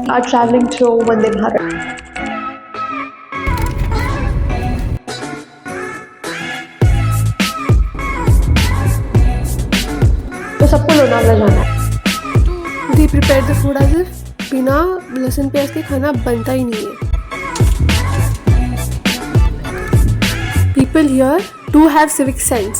are traveling through Vande Bharat. तो सबको लोनावला जाना है. They prepare the food as if बिना लहसुन प्याज के खाना बनता ही नहीं है. People here do have civic sense.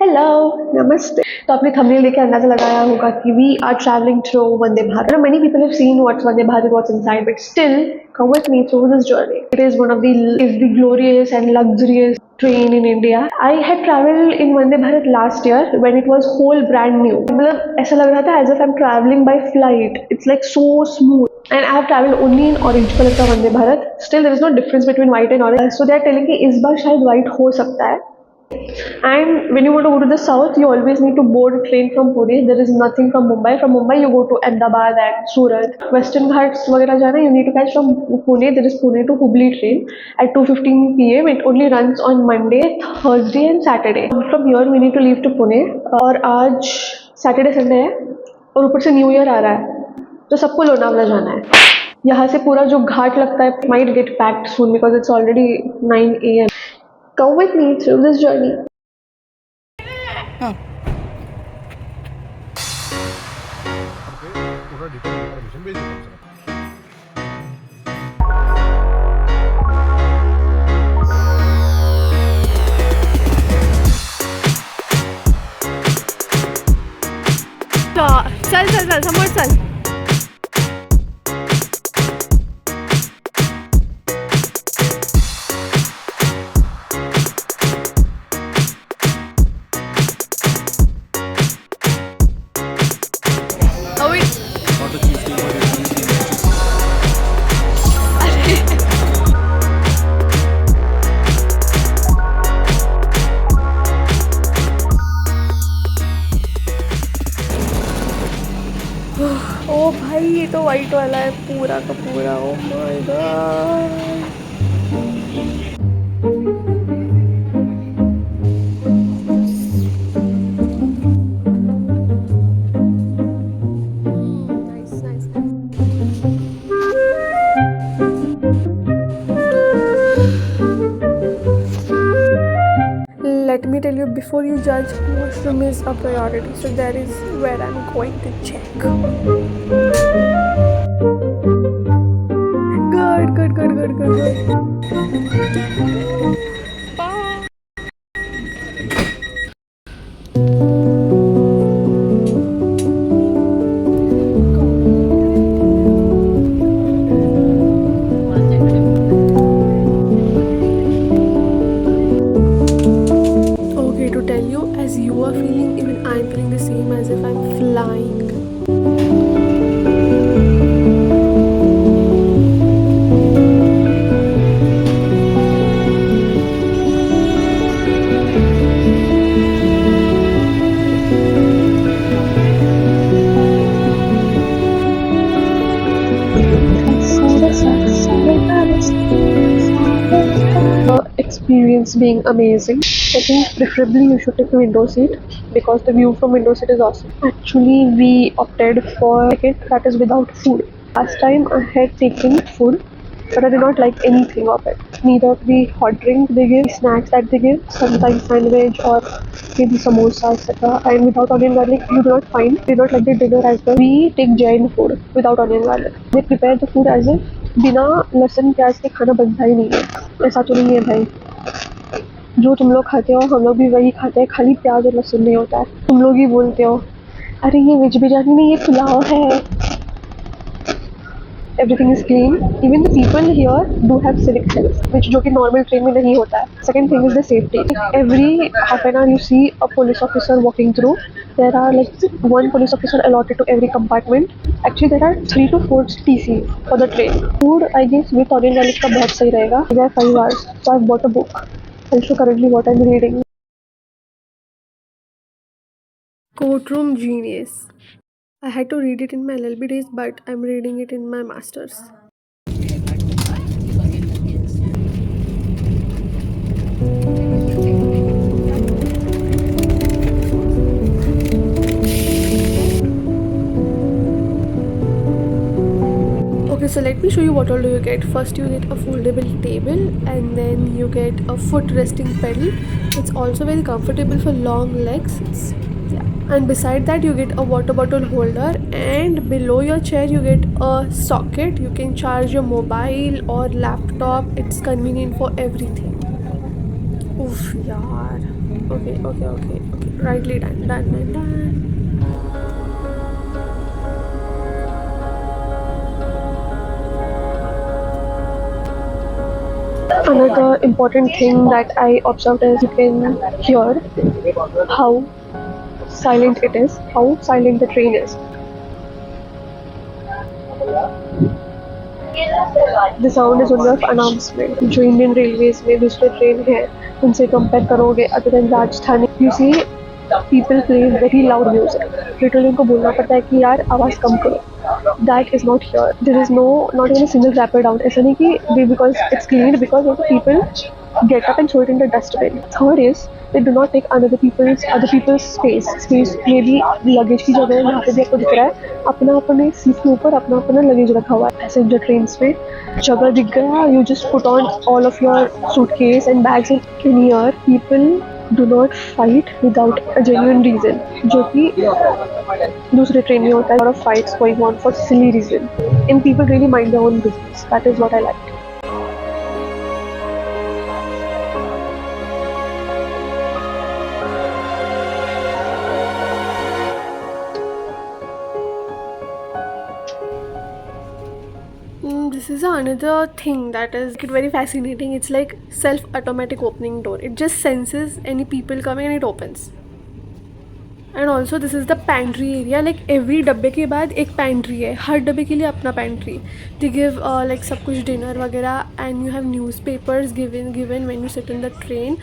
Hello, नमस्ते. तो आपने थंबनेल देख के अंदाजा लगाया होगा कि we are travelling through Vande Bharat. Many people have seen what's Vande Bharat, what's inside, but still come with me through this journey. It is one of the glorious and luxurious train in India. I had traveled in Vande Bharat last year when it was whole brand new. मतलब ऐसा लग रहा था as if I'm traveling by flight. It's like so smooth. And I have traveled only in orange color का Vande Bharat. Still there is no difference between white and orange. So they are telling कि इस बार शायद white हो सकता है. And when you want to go to the south, you always need to board a train from Pune. There is nothing from Mumbai. From Mumbai, you go to Ahmedabad and Surat. Western Ghats वगैरह जाना, you need to catch from Pune. There is Pune to Hubli train at 2:15 p.m. It only runs on Monday, Thursday and Saturday. From here, we need to leave to Pune. और आज Saturday Sunday है और ऊपर से New Year आ रहा है, तो सबको लोनावला जाना है. यहाँ से पूरा जो घाट लगता है might get packed soon because it's already 9 a.m. Come with me through this journey. चल चल चल समोर चल. ओ भाई ये तो वाइट वाला है पूरा का पूरा. Oh my God. Let me tell you, before you judge, mushroom is a priority. So that is where I'm going to check. Good. Okay, to tell you, as you are feeling, even I'm feeling the same, as if I'm flying. Experience being amazing. I think preferably you should take a window seat because the view from window seat is awesome. Actually, we opted for a ticket that is without food. Last time I had taken food, but I did not like anything of it. Neither the hot drink they give, snacks that they give, sometimes sandwich or maybe samosa, etc. And without onion garlic, you do not find. They do not like the dinner as well. We take Jain food without onion garlic. They prepare the food as if बिना लहसुन प्याज के खाना बनता ही नहीं है. ऐसा तो नहीं है भाई. जो तुम लोग खाते हो हम लोग भी वही खाते हैं, खाली प्याज और लहसुन नहीं होता है. तुम लोग ही बोलते हो अरे ये वेज बिरयानी नहीं, ये पुलाव है. Everything is clean. Even the people here do have civic sense, which जो कि normal train में नहीं होता है. Second thing is the safety. Every half an hour you see a police officer walking through. There are like one police officer allotted to every compartment. Actually there are 3 to 4 TC for the train. Food I guess with onion garlic का बहुत सही रहेगा. There are 5 hours, so I've bought a book. I'll show currently what I'm reading. Courtroom Genius. I had to read it in my LLB days, but I'm reading it in my master's. So let me show you what all do you get. First you get a foldable table, and then you get a foot resting pedal. It's also very comfortable for long legs. And beside that you get a water bottle holder, and below your chair you get a socket. You can charge your mobile or laptop. It's convenient for everything. Oof, yaar. Okay. Rightly done. Another important thing that I observed is you can hear how silent it is, how silent the train is. The sound is only of announcement. जो Indian Railways में दूसरे train है उनसे compare करोगे, other than Rajdhani, you see people play very loud music. Literally उनको बोलना पड़ता है कि यार आवाज़ कम करो. That is not here. There is not even a single wrapper down. ऐसा नहीं कि because it's cleaned, because people get up and throw it in the dustbin. Third is they do not take other people's space. Space maybe luggage की जगह यहाँ पे भी आपको दिख रहा है अपना अपने सीट के ऊपर अपना लगेज रखा हुआ है. पैसेंजर ट्रेन्स में जगह दिख गया, you just put on all of your suitcase and bags in here. People do not fight without a genuine reason, जो कि दूसरे ट्रेन में होता है. lot of fights going on for silly reason, and people really mind their own business. That is what I liked. This is another thing that is very fascinating. It's like self-automatic opening door. It just senses any people coming and it opens. And also this is the pantry area. Like every डब्बे के बाद एक pantry है, हर डब्बे के लिए अपना pantry. They give like सब कुछ dinner वगैरह, and you have newspapers given when you sit in the train.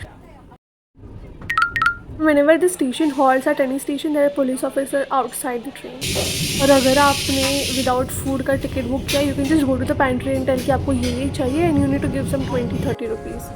Whenever the station halts at any station, there are police officer outside the train. और अगर आपने without food का ticket book किया, you can just go to the pantry and tell कि आपको ये चाहिए, and you need to give some 20-30 rupees.